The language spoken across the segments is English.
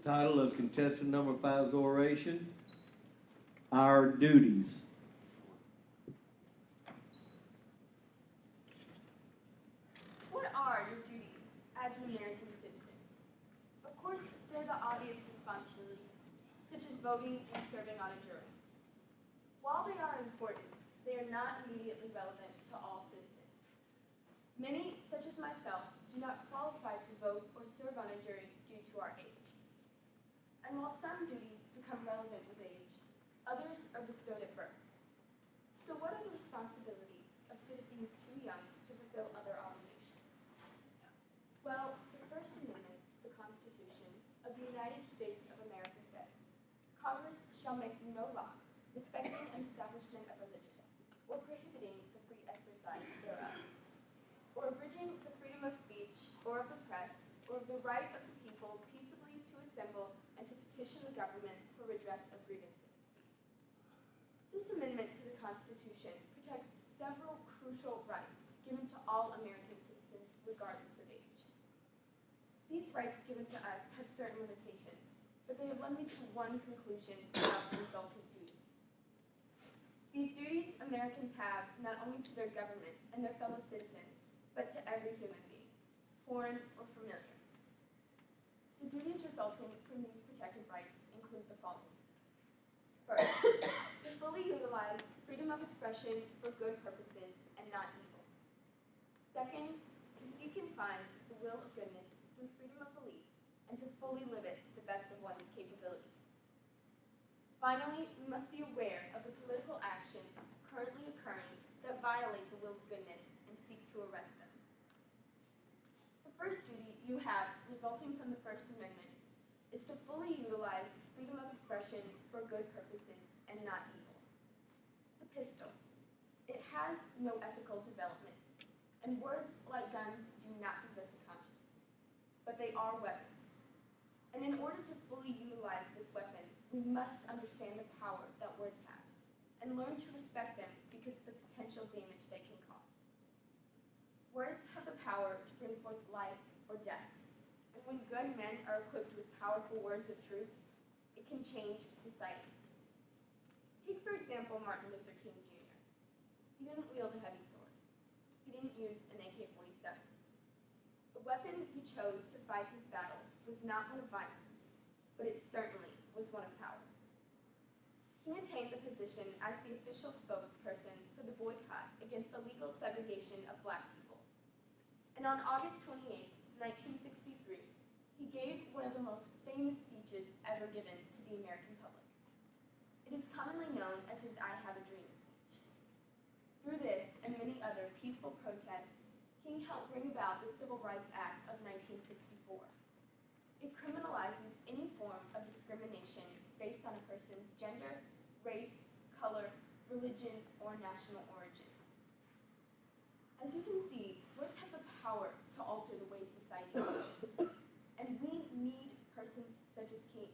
title of contestant number 5's oration, Our Duties. What are your duties as an American citizen? Of course, there are the obvious responsibilities, such as voting and serving on a jury. While they are important, they are not immediately relevant to all citizens. Many, such as myself, do not qualify to vote or serve on a jury due to our age. And while some duties become relevant with age, others are bestowed at birth. So what are the responsibilities of citizens too young to fulfill other obligations? Well, the First Amendment to the Constitution of the United States of America says, Congress shall make no law respecting an establishment of religion, or prohibiting the free exercise thereof, or abridging the freedom of speech, or of the press, or of the right of the people peaceably to assemble and to petition the government for redress of grievances. This amendment to the Constitution protects several crucial rights given to all American citizens regardless of age. These rights given to us have certain limitations, but they have led me to one conclusion about the resulting duties. These duties Americans have not only to their government and their fellow citizens, but to every human being, foreign or familiar. The duties resulting from these protected rights include the following. First, to fully utilize freedom of expression for good purposes and not evil. Second, to seek and find the will of goodness through freedom of belief and to fully live it to the best of one's capabilities. Finally, we must be aware of the political actions currently occurring that violate the will of goodness and seek to arrest them. The first duty you have resulting from the First Amendment is to fully utilize freedom of expression for good purposes and not evil. The pistol. It has no ethical development, and words like guns do not possess a conscience, but they are weapons. And in order to fully utilize this weapon, we must understand the power that words have, and learn to respect them because of the potential damage they can cause. Words have the power to bring forth life or death, and when good men are equipped with powerful words of truth, it can change society. Take, for example, Martin Luther King Jr. He didn't wield a heavy sword. He didn't use an AK-47. The weapon he chose to fight his battle was not one of violence, but it certainly was one of power. He attained the position as the official spokesperson for the boycott against the legal segregation of black people. And on August 28, 1963, he gave one of the most famous speeches ever given to the American public. It is commonly known as his I Have a Dream speech. Through this and many other peaceful protests, King helped bring about the Civil Rights Act of 1964. It criminalizes any form of discrimination based on a person's gender, race, color, religion, or national origin. As you can see, words have the power to alter the way society functions, and we need persons such as King,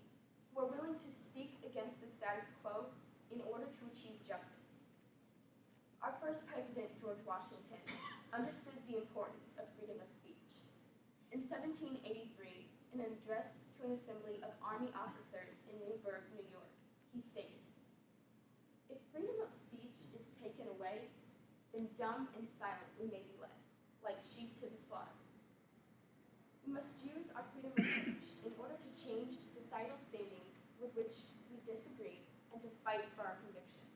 who are willing to speak against the status quo in order to achieve justice. Our first president, George Washington, understood the importance of freedom of speech. In 1783, in an address to an assembly of Army officers in Newburgh, New York, he stated, "If freedom of speech is taken away, then dumb and silent we may be led, like sheep to the slaughter. We must use our freedom of speech in order to change societal standings with which we disagree and to fight for our convictions."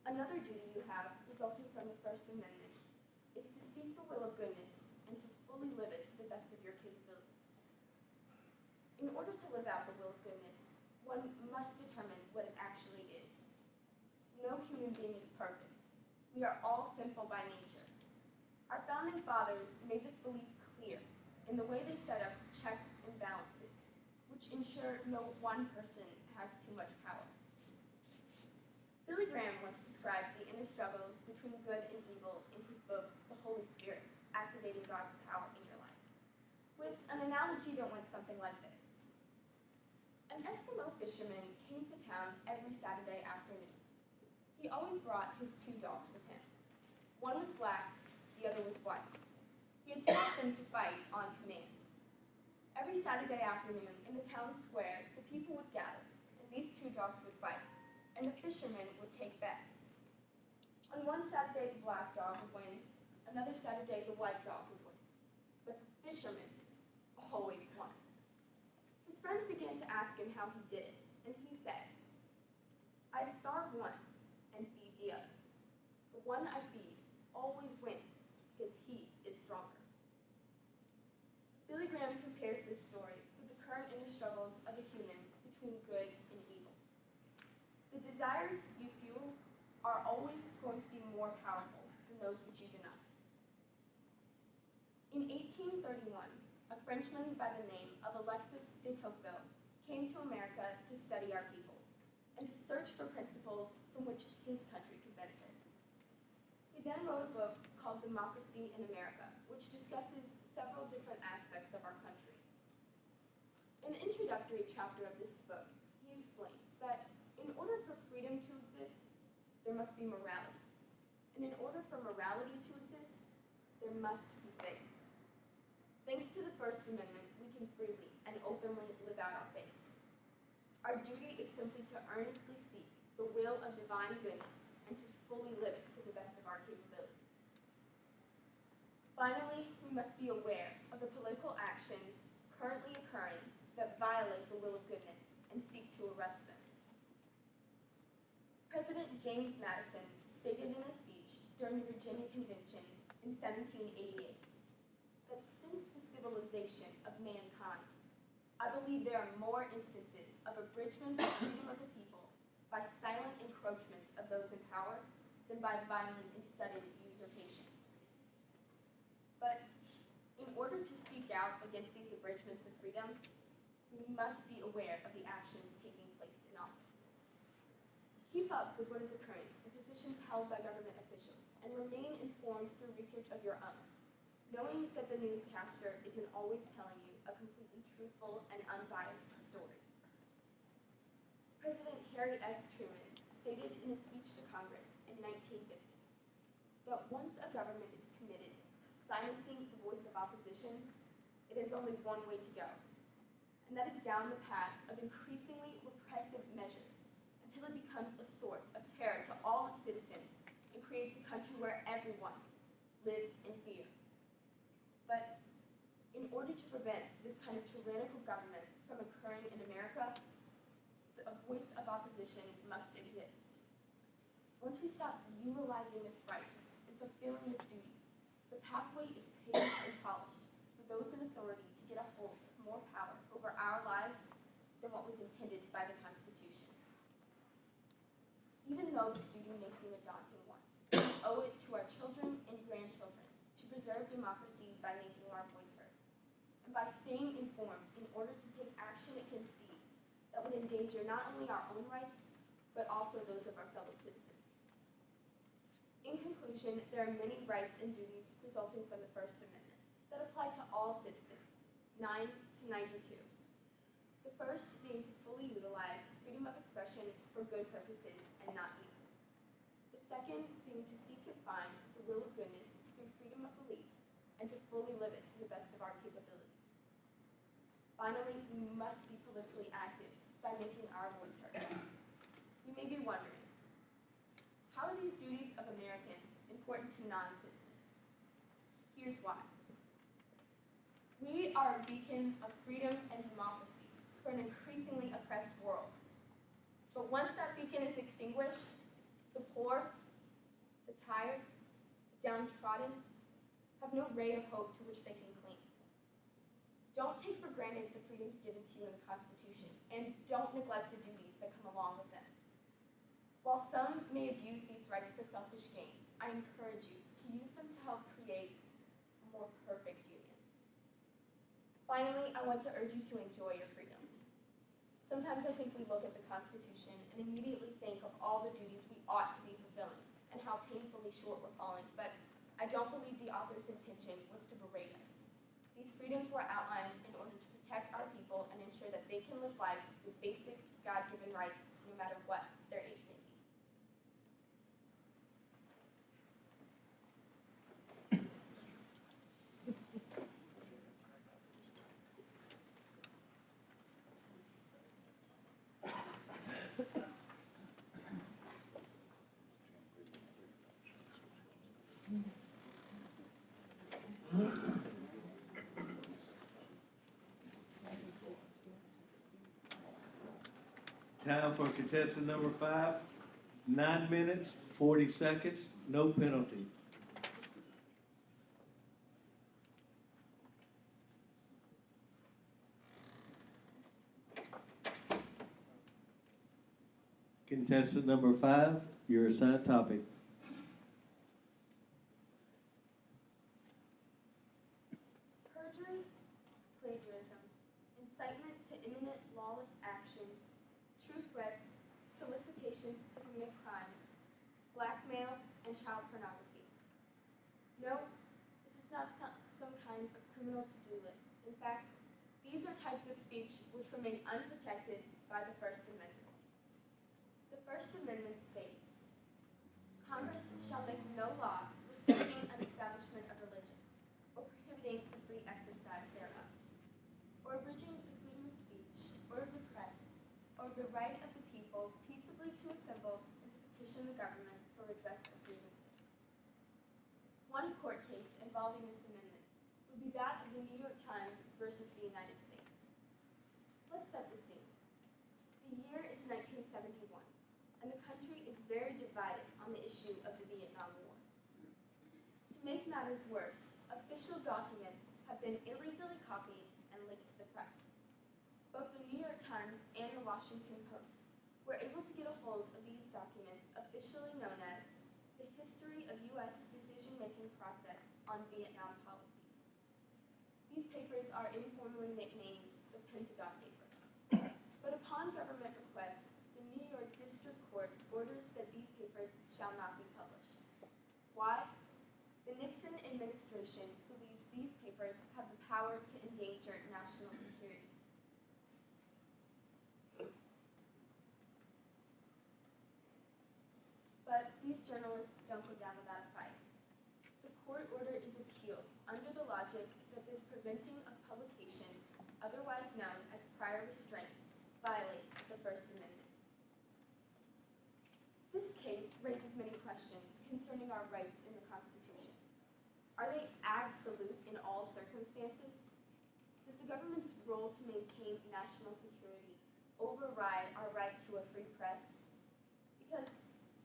Another duty you have, resulting from the First Amendment, is to seek the will of goodness and to fully live it to the best of your capabilities. In order to live out the will of goodness, one must determine what it actually is. No human being is perfect. We are all sinful by nature. Our founding fathers made this belief clear in the way they set up checks and balances, which ensure no one person has too much power. Billy Graham once described the inner struggles between good and evil in his book, The Holy Spirit, Activating God's Power in Your Life, with an analogy that went something like this. An Eskimo fisherman came to town every Saturday afternoon. He always brought his two dogs with him. One was black, the other was white. He had taught them to fight on command. Every Saturday afternoon, an in the town square, the people would gather, and these two dogs would fight, and the fishermen would take bets. On one Saturday, the black dog would win. Another Saturday, the white dog would win. But the fisherman always won. His friends began to ask him how he did it, and he said, "I starve one and feed the other. The one I feed always wins because he is stronger." Billy Graham compares this story with the current inner struggles of a human between good and evil. The desires you fuel are always going to be more powerful than those which you deny. In 1831, a Frenchman by the name of Alexis de Tocqueville came to America to study our people and to search for principles from which his country could benefit. He then wrote a book called Democracy in America, which discusses several different aspects of our country. In the introductory chapter of this book, he explains that in order for freedom to exist, there must be morality. And in order for morality to exist, there must be faith. Thanks to the First Amendment, we can freely and openly live out our faith. Our duty is simply to earnestly seek the will of divine goodness and to fully live it to the best of our capabilities. Finally, we must be aware of the political actions currently occurring that violate the will of goodness and seek to arrest them. President James Madison stated in a speech during the Virginia Convention in 1788 that since the civilization of mankind, I believe there are more instances of abridgment of freedom of the people by silent encroachments of those in power than by violent and sudden usurpations. But in order to speak out against these abridgments of freedom, we must be aware of the actions taking place in office. Keep up with what is occurring in positions held by government officials and remain informed through research of your own, knowing that the newscaster isn't always telling you a completely truthful and unbiased story. President Harry S. Truman stated in a speech to Congress in 1950 that once a government is committed to silencing the voice of opposition, it is only one way to go, and that is down the path of increasingly repressive measures until it becomes a source of terror to all its citizens and creates a country where everyone lives in fear. But in order to prevent this kind of tyrannical government from occurring in America, a voice of opposition must exist. Once we stop utilizing this right and fulfilling this duty, the pathway is paved and polished for those in authority to get a hold of more power over our lives than what was intended by the Constitution. Even though this duty may seem a daunting one, we owe it to our children and grandchildren to preserve democracy by making our voice heard, and by staying informed in order to take action against deeds that would endanger not only our own rights, but also those of our fellow citizens. In conclusion, there are many rights and duties resulting from the First Amendment that apply to all citizens, 9 to 92. The first being to fully utilize freedom of expression for good purposes and not evil. The second being to seek and find the will of goodness through freedom of belief and to fully live it to the best of our capabilities. Finally, we must be politically active by making our voice heard. You may be wondering, how are these duties of Americans important to non-citizens? Here's why. We are a beacon of freedom and democracy for an increasingly oppressed world. But once that beacon is extinguished, the poor, the tired, the downtrodden have no ray of hope to which they can cling. Don't take for granted the freedoms given to you in the Constitution, and don't neglect the duties that come along with them. While some may abuse these rights for selfish gain, I encourage you to use them to help create a more perfect union. Finally, I want to urge you to enjoy your freedoms. Sometimes I think we look at the Constitution and immediately think of all the duties we ought to be fulfilling and how painfully short we're falling, but I don't believe the author's intention was to berate us. These freedoms were outlined in order to protect our people and ensure that they can live life with basic God-given rights no matter what their age may be. Time for contestant number 5, 9 minutes, 40 seconds, no penalty. Contestant number 5, your assigned topic. Perjury, plagiarism, incitement to imminent lawless action, true threats, solicitations to commit crimes, blackmail, and child pornography. No, this is not some kind of criminal to-do list. In fact, these are types of speech which remain unprotected by the First Amendment. The First Amendment states, Congress shall make no law restricting an establishment of religion, or prohibiting the free exercise thereof, or abridging the freedom of speech, or of the press, or of the right of the people peaceably to assemble and to petition the government for redress of grievances. One court case involving this amendment would be that of the New York Times versus the United States. Let's set the scene. The year is 1971, and the country is very divided on the issue of the Vietnam War. To make matters worse, official documents have been illegally copied and leaked to the press. Both the New York Times and the Washington Post were able to get a hold of these documents officially known as the History of U.S. Decision-Making Process on Vietnam Policy. These papers are informally nicknamed the Pentagon Papers. But upon government request, the New York District Court orders that these papers shall not be published. Why? The Nixon administration believes these papers have the power to endanger national security. But these journalists don't go down without a fight. The court order is appealed under the logic that this preventing of publication, otherwise known as prior restraint, violates the First Amendment. This case raises many questions concerning our rights in the Constitution. Are they absolute in all circumstances? Does the government's role to maintain national security override our right to a free press? Because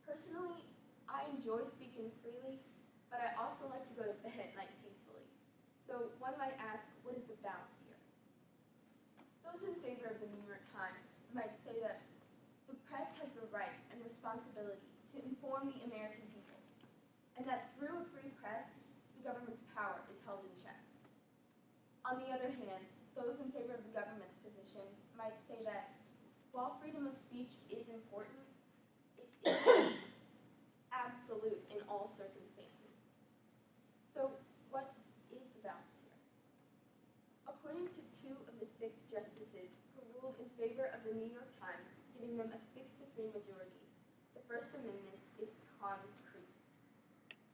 personally, I enjoy speaking freely, but I also like to go to bed at night peacefully. So one might ask, what is the balance here? Those in favor of the New York Times might say that the press has the right and responsibility to inform the American people, and that through a free press, the government's power is held in check. On the other hand, those in favor of the government's position might say that while freedom of speech is important, it isn't absolute in all circumstances. So what is the balance here? According to 2 of the 6 justices who ruled in favor of the New York Times, giving them a 6-3 majority, the First Amendment is concrete.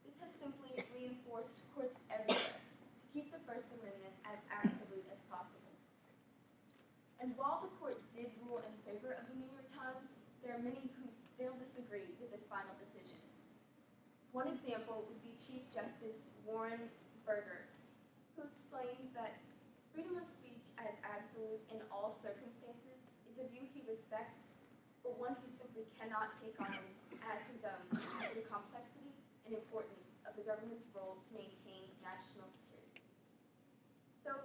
This has simply reinforced courts everywhere to keep the First Amendment as absolute as possible. And while the court did rule in favor of the New York Times, there are many who still disagree with this final decision. One example would be Chief Justice Warren Burger, who explains that freedom of speech as absolute in all circumstances is a view he respects, but one he simply cannot take on as his own due to the complexity and importance of the government's role to maintain national security. So,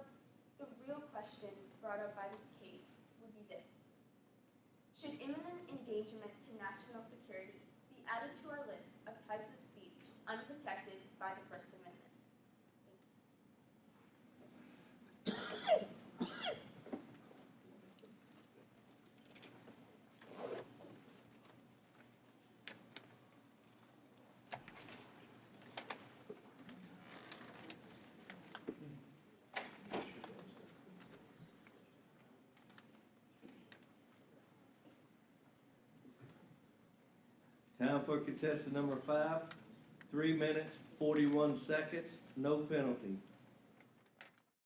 the real question brought up by this case would be this. Should imminent endangerment to national security be added to our list of types of speech unprotected by the First Amendment? Time for contestant number 5, 3 minutes, 41 seconds, no penalty.